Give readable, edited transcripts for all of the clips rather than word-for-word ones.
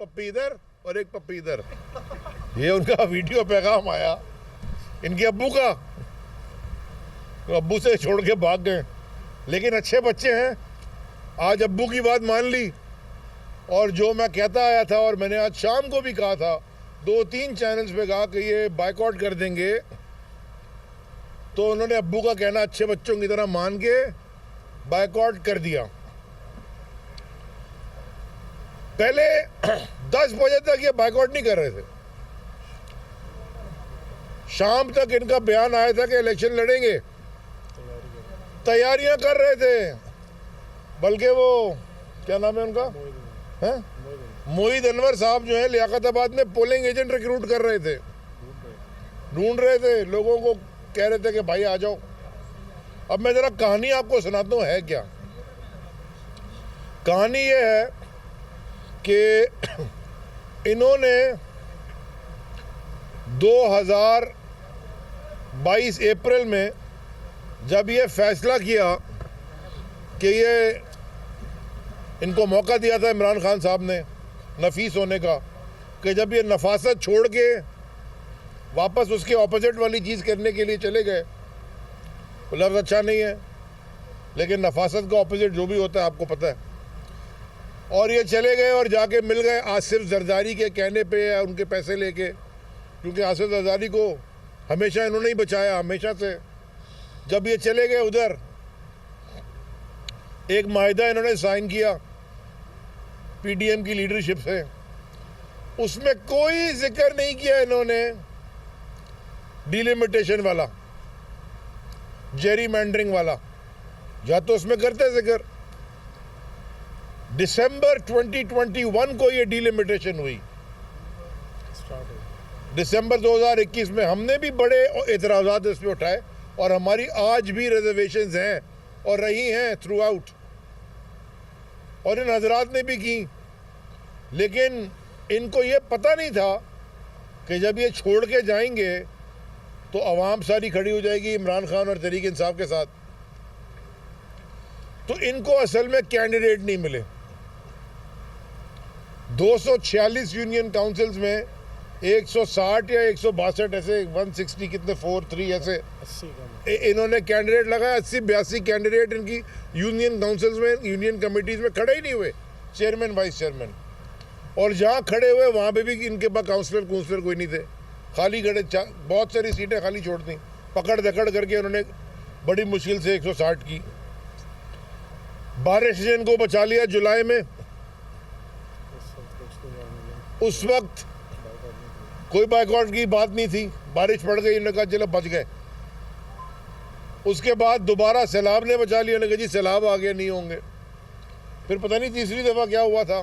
पप्पी इधर और एक पप्पी इधर। ये उनका वीडियो पैगाम आया इनके अब्बू का, तो अब्बू से छोड़ के भाग गए। लेकिन अच्छे बच्चे हैं, आज अब्बू की बात मान ली। और जो मैं कहता आया था और मैंने आज शाम को भी कहा था, 2-3 चैनल्स पे कहा कि ये बाइकआउट कर देंगे, तो उन्होंने अब्बू का कहना अच्छे बच्चों की तरह मान के बाइकआउट कर दिया। पहले 10 बजे तक ये बाइकआउट नहीं कर रहे थे। शाम तक इनका बयान आया था कि इलेक्शन लड़ेंगे, तैयारियां कर रहे थे। बल्कि वो क्या नाम है उनका, हैं मोहिद अनवर साहब जो है लियाकताबाद में पोलिंग एजेंट रिक्रूट कर रहे थे, ढूंढ रहे थे लोगों को, कह रहे थे कि भाई आ जाओ। अब मैं जरा कहानी आपको सुनाता हूँ है क्या। कहानी ये है कि इन्होंने 2022 अप्रैल में जब ये फैसला किया कि ये इनको मौका दिया था इमरान खान साहब ने नफीस होने का, कि जब ये नफासत छोड़ के वापस उसके ऑपोजिट वाली चीज़ करने के लिए चले गए, वो लफ्ज़ अच्छा नहीं है लेकिन नफासत का ऑपोजिट जो भी होता है आपको पता है। और ये चले गए और जाके मिल गए आसिफ जरदारी के कहने पे या उनके पैसे लेके, क्योंकि आसिफ जरदारी को हमेशा इन्होंने ही बचाया, हमेशा से। जब ये चले गए उधर, एक माहिदा इन्होंने साइन किया पीडीएम की लीडरशिप से, उसमें कोई जिक्र नहीं किया इन्होंने डिलिमिटेशन वाला, जेरीमैंडरिंग वाला, या तो उसमें करते जिक्र। दिसंबर 2021 को ये डिलिमिटेशन हुई, दिसंबर 2021 में। हमने भी बड़े एतराज़ात इस पर उठाए और हमारी आज भी रिजर्वेशंस हैं और रही हैं थ्रू आउट, और इन हजरात ने भी की। लेकिन इनको ये पता नहीं था कि जब ये छोड़ के जाएंगे तो अवाम सारी खड़ी हो जाएगी इमरान खान और तहरीक इंसाफ के साथ। तो इनको असल में कैंडिडेट नहीं मिले। 246 यूनियन काउंसिल्स में 160 या 162 ऐसे 160 कितने 43 ऐसे इन्होंने कैंडिडेट लगाया। 80-82 कैंडिडेट इनकी यूनियन काउंसिल्स में, यूनियन कमेटीज में खड़े ही नहीं हुए, चेयरमैन वाइस चेयरमैन। और जहाँ खड़े हुए वहाँ पे भी इनके पास काउंसलर कोई नहीं थे, खाली खड़े। बहुत सारी सीटें खाली छोड़ दी, पकड़ दकड़ करके उन्होंने बड़ी मुश्किल से 160 की। बारिश ने इनको बचा लिया जुलाई में। उस वक्त कोई बाइकआउट की बात नहीं थी, बारिश पड़ गई, इन्होंने कहा चलो बच गए। उसके बाद दोबारा सैलाब ने बचा लिया, उन्होंने कहा जी सैलाब आ गया, नहीं होंगे। फिर पता नहीं तीसरी दफ़ा क्या हुआ था।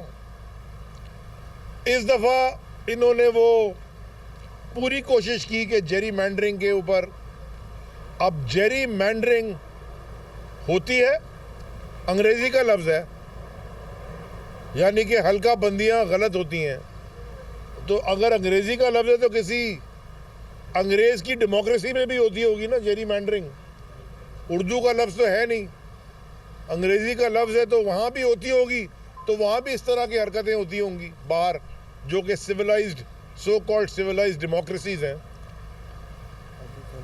इस दफ़ा इन्होंने वो पूरी कोशिश की कि जेरी मैंडरिंग के ऊपर। अब जेरी मैंडरिंग होती है, अंग्रेज़ी का लफ्ज़ है, यानी कि हल्का बंदियाँ गलत होती हैं। तो अगर अंग्रेज़ी का लफ्ज़ है तो किसी अंग्रेज़ की डेमोक्रेसी में भी होती होगी ना जेरी मैंडरिंग। उर्दू का लफ्ज़ तो है नहीं, अंग्रेज़ी का लफ्ज़ है, तो वहाँ भी होती होगी। तो वहाँ भी इस तरह की हरकतें होती होंगी बाहर, जो कि civilised, so called civilised democracies हैं।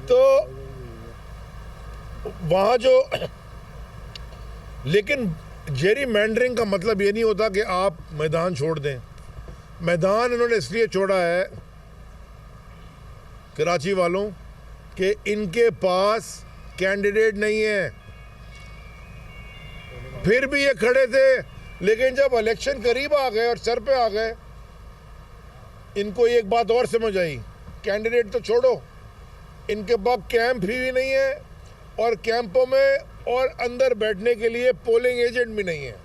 तो वहाँ जो लेकिन जेरी मैंडरिंग का मतलब ये नहीं होता कि आप मैदान छोड़ दें। मैदान इन्होंने इसलिए छोड़ा है कराची वालों कि इनके पास कैंडिडेट नहीं है। फिर भी ये खड़े थे, लेकिन जब इलेक्शन करीब आ गए और सर पे आ गए, इनको एक बात और समझ आई, कैंडिडेट तो छोड़ो, इनके पास कैंप भी नहीं है और कैंपों में और अंदर बैठने के लिए पोलिंग एजेंट भी नहीं है।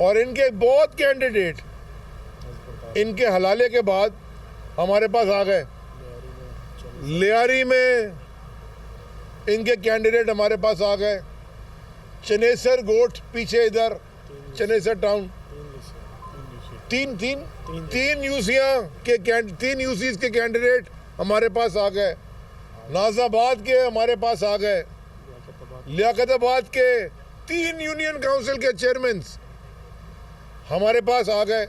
और इनके बहुत कैंडिडेट इनके हलाले के बाद हमारे पास आ गए। लियारी में इनके कैंडिडेट हमारे पास आ गए। चनेसर गोट पीछे इधर चनेसर टाउन, तीन यूसीज के कैंडिडेट हमारे पास आ गए। नाजाबाद के हमारे पास आ गए। लियाकताबाद के 3 यूनियन काउंसिल के चेयरमैन हमारे पास आ गए।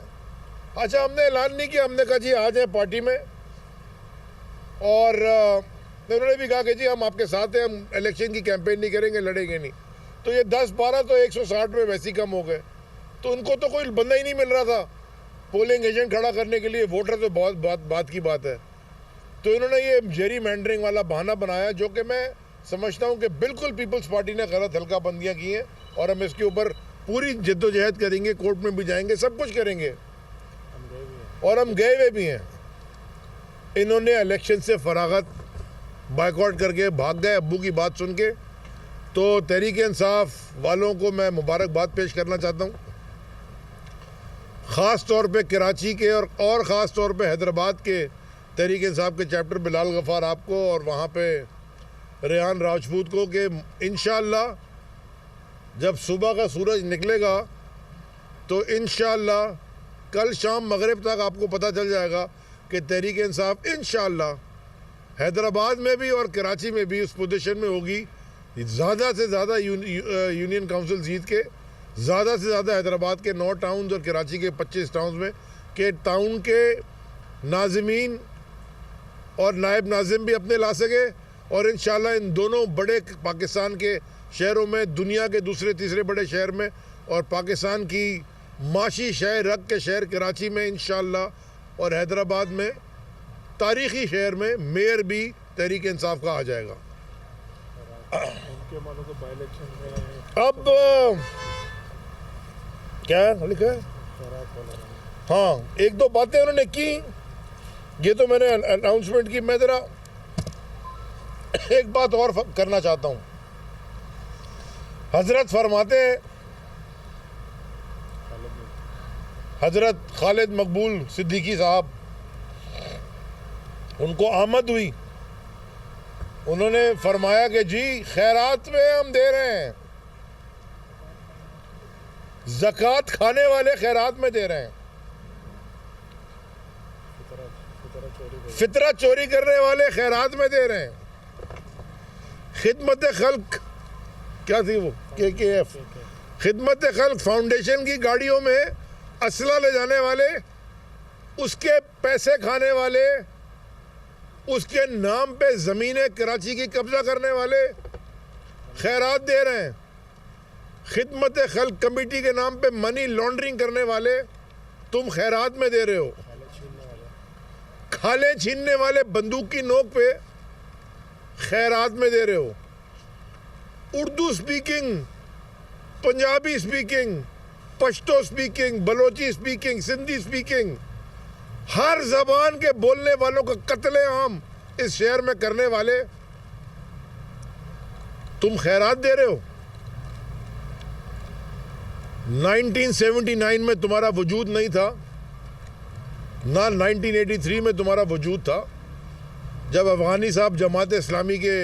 अच्छा, हमने ऐलान नहीं किया, हमने कहा जी आ जाए पार्टी में, और उन्होंने भी कहा कि जी हम आपके साथ हैं, हम इलेक्शन की कैंपेन नहीं करेंगे, लड़ेंगे नहीं। तो ये 10-12 तो 160 में वैसे ही कम हो गए। तो उनको तो कोई बंदा ही नहीं मिल रहा था पोलिंग एजेंट खड़ा करने के लिए, वोटर तो बहुत बात की बात है। तो इन्होंने ये जेरी मैंडरिंग वाला बहाना बनाया, जो कि मैं समझता हूँ कि बिल्कुल पीपल्स पार्टी ने गलत हल्का बंदियाँ की हैं, और हम इसके ऊपर पूरी जद्दोजहद करेंगे, कोर्ट में भी जाएंगे, सब कुछ करेंगे, और हम गए हुए भी हैं। इन्होंने इलेक्शन से फरागत बाइकआउट करके भाग गए अब्बू की बात सुन के। तो तहरीक इंसाफ वालों को मैं मुबारकबाद पेश करना चाहता हूँ, ख़ास तौर पे कराची के और ख़ास तौर पे हैदराबाद के तहरीक इंसाफ के चैप्टर बिलाल गफ़ार आपको, और वहाँ पे रेहान राजपूत को, कि इंशाअल्लाह जब सुबह का सूरज निकलेगा तो इंशाअल्लाह कल शाम मगरिब तक आपको पता चल जाएगा कि तहरीक इंसाफ इंशाअल्लाह हैदराबाद में भी और कराची में भी उस पोजीशन में होगी, ज़्यादा से ज़्यादा यूनियन काउंसिल जीत के, ज़्यादा से ज़्यादा हैदराबाद के 9 टाउन्स और कराची के 25 टाउन्स में के टाउन के नाज़मीन और नायब नाज़िम भी अपने ला सके, और इंशाअल्लाह इन दोनों बड़े पाकिस्तान के शहरों में, दुनिया के दूसरे तीसरे बड़े शहर में, और पाकिस्तान की माशी शहर रग के शहर कराची में इंशाअल्लाह, और हैदराबाद में तारीख़ी शहर में मेयर भी तहरीक इंसाफ का आ जाएगा। उनके मानो तो बाई इलेक्शन में अब क्या लिखा है, हाँ, 1-2 बातें उन्होंने की, ये तो मैंने अनाउंसमेंट की। मैं ज़रा एक बात और करना चाहता हूँ। हजरत फरमाते हैं, हजरत खालिद मकबूल सिद्दीकी साहब, उनको आमद हुई, उन्होंने फरमाया कि जी खैरात में हम दे रहे हैं, ज़कात खाने वाले खैरात में दे रहे हैं, फितरा चोरी करने वाले खैरात में दे रहे हैं। खिदमत खल्क क्या थी वो, KKF, खिदमत खल्क फाउंडेशन की गाड़ियों में असला ले जाने वाले, उसके पैसे खाने वाले, उसके नाम पे ज़मीनें कराची की कब्जा करने वाले खैरात दे रहे हैं। खिदमत खल्क कमेटी के नाम पे मनी लॉन्ड्रिंग करने वाले तुम खैरात में दे रहे हो। खाले छीनने वाले बंदूक की नोक पे खैरात में दे रहे हो। Urdu speaking, Punjabi speaking, Pashto speaking, Balochi speaking, Sindhi speaking, हर जबान के बोलने वालों का कत्लेआम इस शहर में करने वाले तुम खैरात दे रहे हो। 1979 में तुम्हारा वजूद नहीं था, ना 1983 में तुम्हारा वजूद था, जब अफगानी साहब जमात इस्लामी के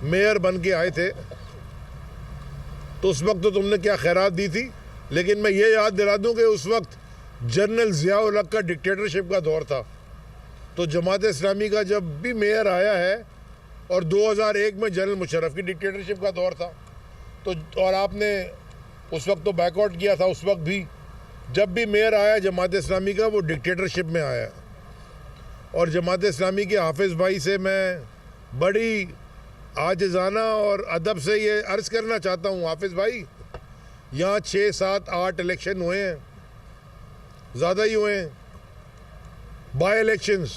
मेयर बन के आए थे, तो उस वक्त तो तुमने क्या खैरात दी थी। लेकिन मैं ये याद दिला दूं कि उस वक्त जनरल ज़िया-उल हक का डिक्टेटरशिप का दौर था। तो जमात इस्लामी का जब भी मेयर आया है, और 2001 में जनरल मुशर्रफ की डिक्टेटरशिप का दौर था, तो और आपने उस वक्त तो बैकआउट किया था। उस वक्त भी जब भी मेयर आया जमात इस्लामी का, वो डिक्टेटरशिप में आया। और जमात इस्लामी के हाफिज़ भाई से मैं बड़ी आजिज़ाना और अदब से ये अर्ज़ करना चाहता हूँ, हाफिज़ भाई, यहाँ 6, 7, 8 इलेक्शन हुए हैं, ज़्यादा ही हुए हैं, बाई इलेक्शंस,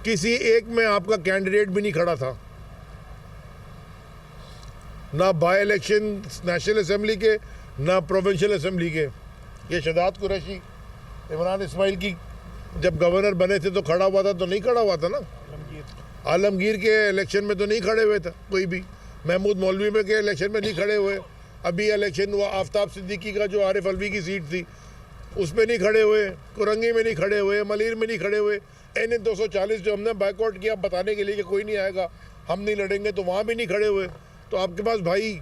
किसी एक में आपका कैंडिडेट भी नहीं खड़ा था। ना बाई इलेक्शन नेशनल असेंबली के, ना प्रोविंशियल असेंबली के। ये शहजाद कुरैशी, इमरान इस्माइल की जब गवर्नर बने थे तो खड़ा हुआ था, तो नहीं खड़ा हुआ था ना। आलमगीर के इलेक्शन में तो नहीं खड़े हुए था कोई भी। महमूद मौलवी में के इलेक्शन में नहीं खड़े हुए। अभी इलेक्शन हुआ आफ्ताब सिद्दीकी का, जो आरिफ अलवी की सीट थी, उसमें नहीं खड़े हुए। कुरंगी में नहीं खड़े हुए, मलीर में नहीं खड़े हुए। NN 240 जो हमने बाइकआउट किया बताने के लिए कि कोई नहीं आएगा, हम नहीं लड़ेंगे, तो वहाँ भी नहीं खड़े हुए। तो आपके पास भाई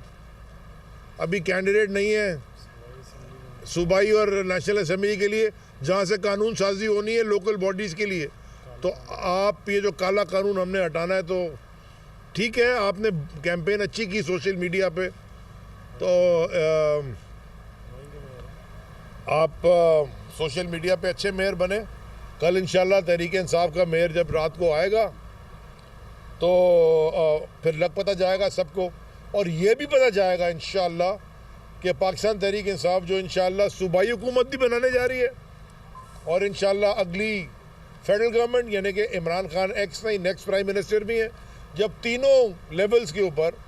अभी कैंडिडेट नहीं है सूबाई और नेशनल असेंबली के लिए, जहाँ से कानून साजी होनी है लोकल बॉडीज़ के लिए। तो आप ये जो काला कानून हमने हटाना है, तो ठीक है, आपने कैंपेन अच्छी की सोशल मीडिया पे, तो आप सोशल मीडिया पे अच्छे मेयर बने। कल इंशाल्लाह तहरीक इंसाफ का मेयर जब रात को आएगा तो फिर लग पता जाएगा सबको, और ये भी पता जाएगा इंशाल्लाह कि पाकिस्तान तहरीक इंसाफ जो इंशाल्लाह सूबाई हुकूमत भी बनाने जा रही है, और इंशाल्लाह अगली फेडरल गवर्नमेंट यानी कि इमरान खान एक्स नहीं नेक्स्ट प्राइम मिनिस्टर भी हैं, जब तीनों लेवल्स के ऊपर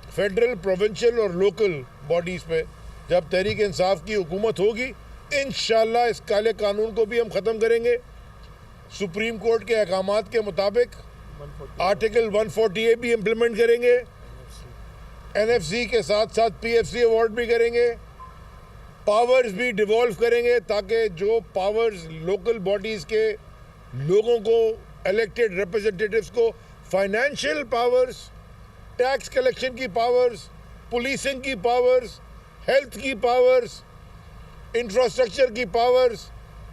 फेडरल, प्रोविंशियल और लोकल बॉडीज़ पे जब तहरीक इंसाफ की हुकूमत होगी, इंशाल्लाह इस काले कानून को भी हम ख़त्म करेंगे। सुप्रीम कोर्ट के अहकामात के मुताबिक आर्टिकल 140A भी इम्प्लीमेंट करेंगे, NFC के साथ साथ PFC अवार्ड भी करेंगे, पावर्स भी डिवॉल्व करेंगे ताकि जो पावर्स लोकल बॉडीज़ के लोगों को, इलेक्टेड रिप्रेजेंटेटिव्स को फाइनेंशियल पावर्स, टैक्स कलेक्शन की पावर्स, पुलिसिंग की पावर्स, हेल्थ की पावर्स, इंफ्रास्ट्रक्चर की पावर्स,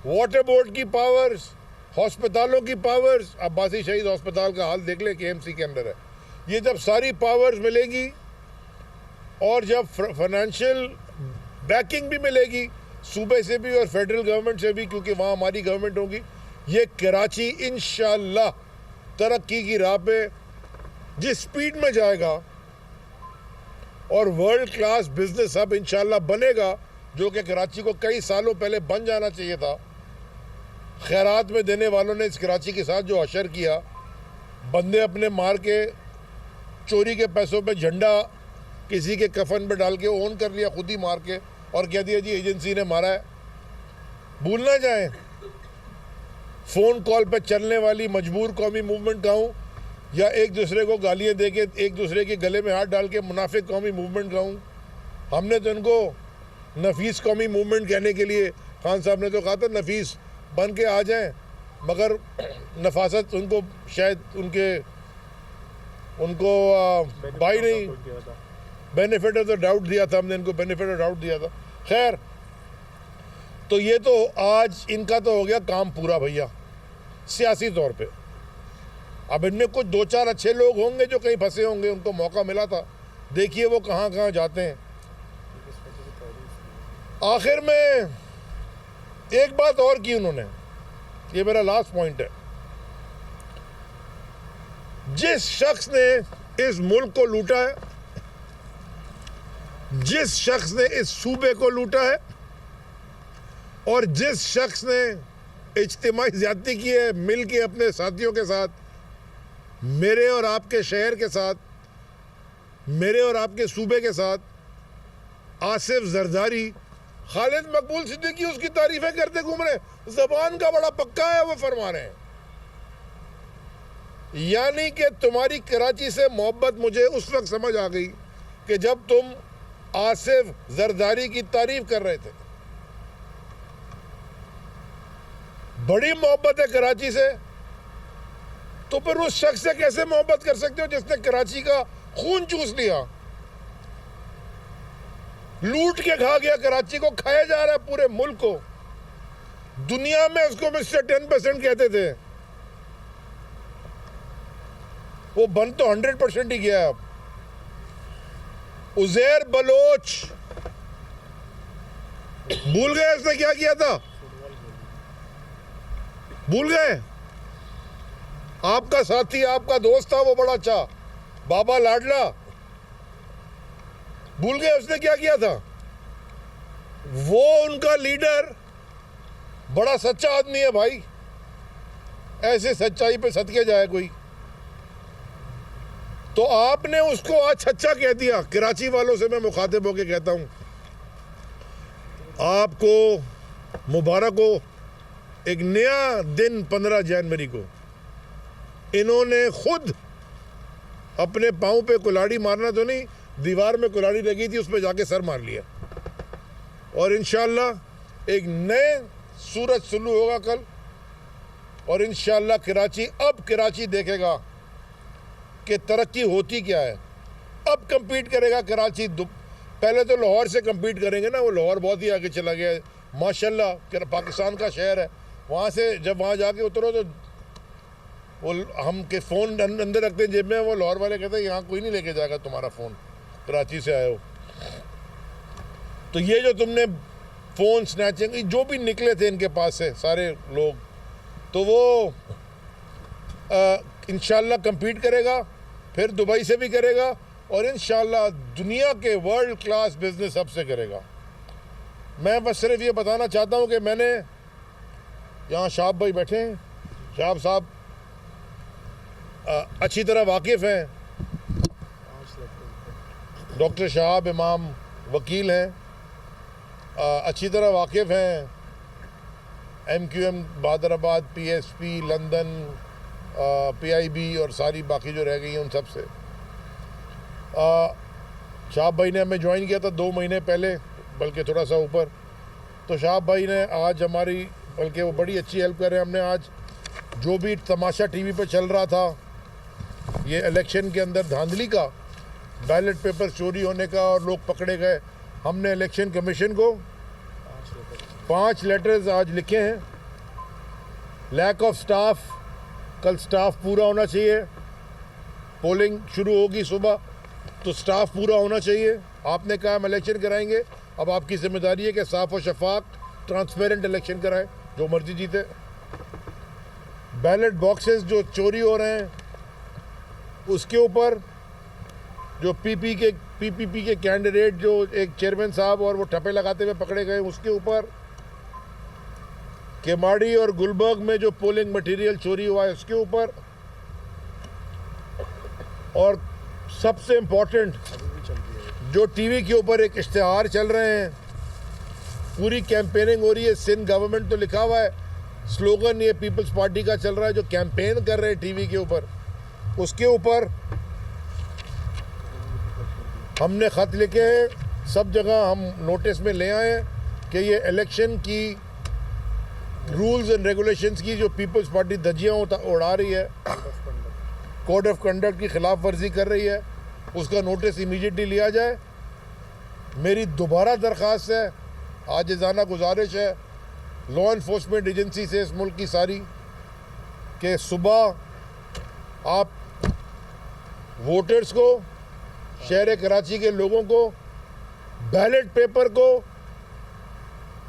वाटर बोर्ड की पावर्स, हॉस्पिटलों की पावर्स। अब्बासी शहीद हॉस्पिटल का हाल देख ले, KMC के अंदर है। ये जब सारी पावर्स मिलेगी और जब फाइनेंशियल बैकिंग भी मिलेगी सूबे से भी और फेडरल गवर्नमेंट से भी, क्योंकि वहाँ हमारी गवर्नमेंट होगी, ये कराची इंशाल्लाह तरक्की की राह पे जिस स्पीड में जाएगा और वर्ल्ड क्लास बिजनेस हब इंशाल्लाह बनेगा, जो कि कराची को कई सालों पहले बन जाना चाहिए था। खैरात में देने वालों ने इस कराची के साथ जो अशर किया, बंदे अपने मार के चोरी के पैसों पे झंडा किसी के कफन पे डाल के ओन कर लिया, खुद ही मार के, और कह दिया जी एजेंसी ने मारा है। भूल ना जाएं, फ़ोन कॉल पे चलने वाली मजबूर कौमी मूवमेंट कहूँ या एक दूसरे को गालियाँ दे के एक दूसरे के गले में हाथ डाल के मुनाफिक कौमी मूवमेंट कहूँ, हमने तो इनको नफीस कौमी मूवमेंट कहने के लिए, खान साहब ने तो कहा था नफीस बन के आ जाएं, मगर नफासत उनको शायद उनको भाई नहीं, बेनिफिट ऑफ द डाउट दिया था हमने इनको, बेनिफिट ऑफ डाउट दिया था। खैर, तो ये तो आज इनका तो हो गया काम पूरा भैया सियासी तौर पे। अब इनमें कुछ 2-4 अच्छे लोग होंगे जो कहीं फंसे होंगे, उनको मौका मिला था, देखिए वो कहाँ कहाँ जाते हैं। आखिर में एक बात और की उन्होंने, ये मेरा लास्ट पॉइंट है, जिस शख्स ने इस मुल्क को लूटा है, जिस शख्स ने इस सूबे को लूटा है और जिस शख्स ने इज्तिमाई ज़्यादती की है मिल के अपने साथियों के साथ, मेरे और आपके शहर के साथ, मेरे और आपके सूबे के साथ, आसिफ जरदारी, खालिद मकबूल सिद्दीकी उसकी तारीफें करते घूम रहे, जबान का बड़ा पक्का है वो फरमा रहे हैं। यानी कि तुम्हारी कराची से मोहब्बत मुझे उस वक्त समझ आ गई कि जब तुम आसिफ जरदारी की तारीफ कर रहे थे। बड़ी मोहब्बत है कराची से, तो फिर उस शख्स से कैसे मोहब्बत कर सकते हो जिसने कराची का खून चूस लिया, लूट के खा गया, कराची को खाया जा रहा है पूरे मुल्क को। दुनिया में उसको मिस्टर 10% कहते थे, वो बन तो 100% ही गया। अब उजैर बलोच भूल गए उसने क्या किया था, भूल गए। आपका साथी, आपका दोस्त था वो बड़ा अच्छा, बाबा लाडला, भूल गए उसने क्या किया था। वो उनका लीडर बड़ा सच्चा आदमी है भाई, ऐसे सच्चाई पे सदके जाए कोई। तो आपने उसको आज सच्चा कह दिया। कराची वालों से मैं मुखातिब होकर कहता हूं, आपको मुबारक हो, एक नया दिन 15 जनवरी को इन्होंने खुद अपने पाँव पे कुल्हाड़ी मारना तो नहीं, दीवार में कुल्हाड़ी लगी थी उस पर जाके सर मार लिया, और इंशाल्लाह एक नए सूरज सुलू होगा कल, और इंशाल्लाह कराची, अब कराची देखेगा कि तरक्की होती क्या है। अब compete करेगा कराची। पहले तो लाहौर से compete करेंगे ना, वो लाहौर बहुत ही आगे चला गया है माशाल्लाह, पाकिस्तान का शहर है। वहाँ से जब वहाँ जाके उतरो तो वो हम के फ़ोन अंदर रखते हैं जेब में, वो लाहौर वाले कहते हैं यहाँ कोई नहीं लेके जाएगा तुम्हारा फ़ोन, कराची से आए हो। तो ये जो तुमने फ़ोन स्नैचिंग, जो भी निकले थे इनके पास से सारे लोग, तो वो इंशाल्लाह compete करेगा, फिर दुबई से भी करेगा और इंशाल्लाह दुनिया के वर्ल्ड क्लास बिजनेस हब से करेगा। मैं बस सिर्फ ये बताना चाहता हूँ कि मैंने यहाँ शाह भाई बैठे हैं, शाह साहब अच्छी तरह वाकिफ़ हैं, 5 लाख डॉक्टर शहाब इमाम वकील हैं, अच्छी तरह वाकिफ़ हैं MQM Bahadurabad, PSP London, PIB और सारी बाकी जो रह गई हैं उन सब से। शाह भाई ने हमें ज्वाइन किया था 2 महीने पहले, बल्कि थोड़ा सा ऊपर। तो शाह भाई ने आज हमारी, बल्कि वो बड़ी अच्छी हेल्प कर रहे हैं। हमने आज जो भी तमाशा टीवी पे चल रहा था ये इलेक्शन के अंदर धांधली का, बैलेट पेपर चोरी होने का और लोग पकड़े गए, हमने इलेक्शन कमीशन को 5 लेटर्स आज लिखे हैं। लैक ऑफ स्टाफ, कल स्टाफ पूरा होना चाहिए, पोलिंग शुरू होगी सुबह तो स्टाफ पूरा होना चाहिए। आपने कहा हम इलेक्शन कराएंगे, अब आपकी जिम्मेदारी है कि साफ और शफाक ट्रांसपेरेंट इलेक्शन कराएं, जो मर्जी जीते। बैलेट बॉक्सेस जो चोरी हो रहे हैं उसके ऊपर जो पीपीपी के कैंडिडेट जो एक चेयरमैन साहब और वो ठप्पे लगाते हुए पकड़े गए, उसके ऊपर केमाड़ी और गुलबर्ग में जो पोलिंग मटेरियल चोरी हुआ है उसके ऊपर, और सबसे इम्पोर्टेंट जो टीवी के ऊपर एक इश्तिहार चल रहे हैं, पूरी कैंपेनिंग हो रही है, सिंध गवर्नमेंट तो लिखा हुआ है, स्लोगन ये पीपल्स पार्टी का चल रहा है, जो कैंपेन कर रहे हैं टीवी के ऊपर, उसके ऊपर हमने ख़त लिखे हैं। सब जगह हम नोटिस में ले आए हैं कि ये इलेक्शन की रूल्स एंड रेगुलेशंस की जो पीपल्स पार्टी धज्जियाँ उड़ा रही है, कोड ऑफ कंडक्ट की खिलाफ वर्जी कर रही है, उसका नोटिस इमीडिएटली लिया जाए। मेरी दोबारा दरख्वास्त है, आजिज़ाना गुजारिश है लॉ इन्फोर्समेंट एजेंसी से इस मुल्क की सारी, कि सुबह आप वोटर्स को, शहर कराची के लोगों को, बैलेट पेपर को,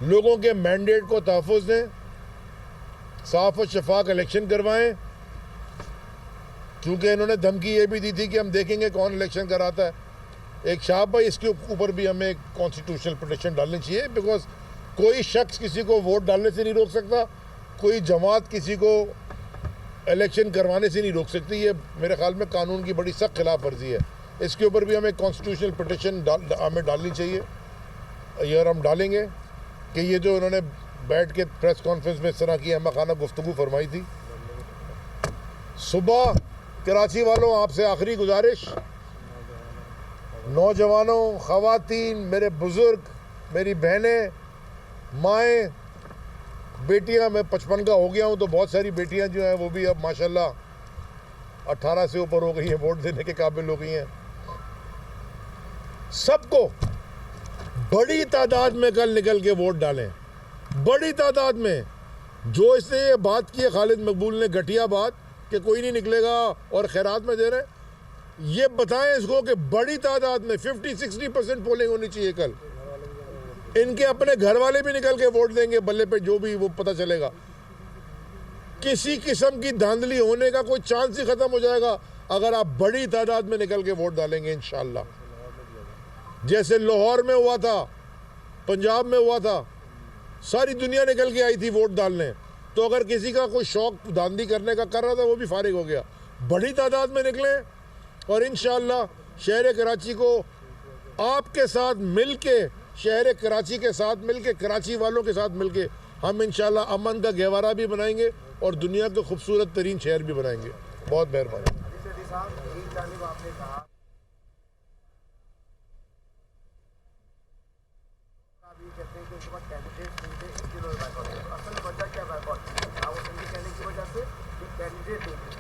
लोगों के मैंडेट को तहफ़्फ़ुज़ दें, साफ और शफाक इलेक्शन करवाएं। क्योंकि इन्होंने धमकी ये भी दी थी कि हम देखेंगे कौन इलेक्शन कराता है। एक शाह भाई, इसके ऊपर भी हमें एक कॉन्स्टिट्यूशनल पिटीशन डालनी चाहिए, बिकॉज कोई शख्स किसी को वोट डालने से नहीं रोक सकता, कोई जमात किसी को इलेक्शन करवाने से नहीं रोक सकती। ये मेरे ख्याल में कानून की बड़ी सख्त खिलाफ वर्जी है। इसके ऊपर भी हमें कॉन्स्टिट्यूशनल पिटीशन हमें डालनी चाहिए, ये और हम डालेंगे कि ये जो इन्होंने बैठ के प्रेस कॉन्फ्रेंस में इस तरह की अहमकाना गुफ्तगू फरमाई थी। सुबह कराची वालों, आपसे आखिरी गुजारिश, नौजवानों, ख़वातीन, मेरे बुज़ुर्ग, मेरी बहनें, माएँ, बेटियां, मैं 55 का हो गया हूं तो बहुत सारी बेटियां जो हैं वो भी अब माशाल्लाह 18 से ऊपर हो गई हैं, वोट देने के काबिल हो गई हैं। सबको बड़ी तादाद में कल निकल के वोट डालें, बड़ी तादाद में। जो इसने ये बात की है खालिद मकबूल ने, घटिया बात कि कोई नहीं निकलेगा और खैरात में दे रहे, ये बताएं इसको कि बड़ी तादाद में 50-60% पोलिंग होनी चाहिए कल। इनके अपने घर वाले भी निकल के वोट देंगे, बल्ले पे जो भी वो पता चलेगा। किसी किस्म की धांधली होने का कोई चांस ही खत्म हो जाएगा अगर आप बड़ी तादाद में निकल के वोट डालेंगे इंशाल्लाह। जैसे लाहौर में हुआ था, पंजाब में हुआ था, सारी दुनिया निकल के आई थी वोट डालने। तो अगर किसी का कोई शौक धांधली करने का कर रहा था वो भी फारिग हो गया। बड़ी तादाद में निकलें और इंशाल्लाह शहर कराची को आपके साथ मिल के, शहर कराची के साथ मिल के, कराची वालों के साथ मिल के हम इंशाल्लाह अमन का गहवारा भी बनाएंगे और दुनिया के खूबसूरत तरीन शहर भी बनाएंगे। बहुत मेहरबानी।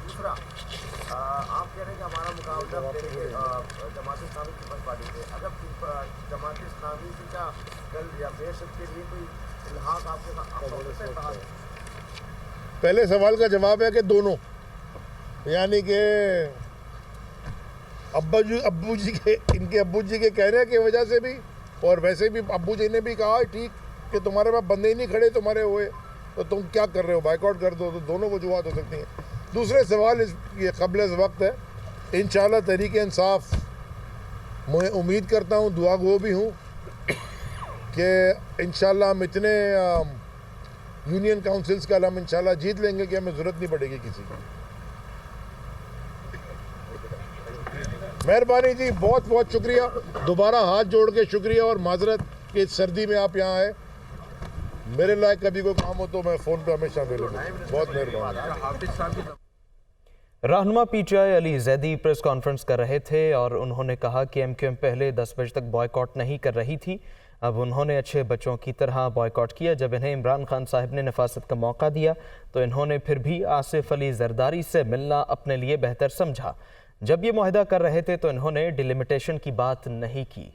दूसरा, आप कह रहे हैं कि हमारा मुकाबला जमात इस्लामी पीपल्स पार्टी से, अगर जमात इस्लामी का कल या बेशक के लिए कोई इल्हाक आपके साथ? पहले सवाल का जवाब है कि दोनों, यानी कि इनके अब्बू जी के कहने की वजह से भी, और वैसे भी अब्बू जी ने भी कहा ठीक कि तुम्हारे पास बंदे ही नहीं खड़े तुम्हारे हुए तो तुम क्या कर रहे हो, बाइकआउट कर दो, तो दोनों वजूहत हो सकती हैं। दूसरे सवाल ये क़ब्ल वक्त है, इंशाअल्लाह तहरीक इंसाफ, मैं उम्मीद करता हूँ, दुआ गो भी हूँ कि इंशाअल्लाह हम इतने यूनियन काउंसिल्स का हम इंशाअल्लाह जीत लेंगे कि हमें ज़रूरत नहीं पड़ेगी किसी की। मेहरबानी जी, बहुत बहुत शुक्रिया, दोबारा हाथ जोड़ के शुक्रिया और माजरत कि इस सर्दी में आप यहाँ आए। मेरे लायक कभी कोई काम हो तो मैं फ़ोन पे हमेशा अवेलेबल हूँ। बहुत मेहरबानी। रहनुमा PTI Ali Zaidi press conference कर रहे थे और उन्होंने कहा कि एमक्यूएम पहले 10 बजे तक बॉयकॉट नहीं कर रही थी, अब उन्होंने अच्छे बच्चों की तरह बॉयकॉट किया। जब इन्हें इमरान खान साहब ने नफासत का मौका दिया तो इन्होंने फिर भी आसिफ अली जरदारी से मिलना अपने लिए बेहतर समझा। जब ये मुआहदा कर रहे थे तो इन्होंने डिलिमिटेशन की बात नहीं की।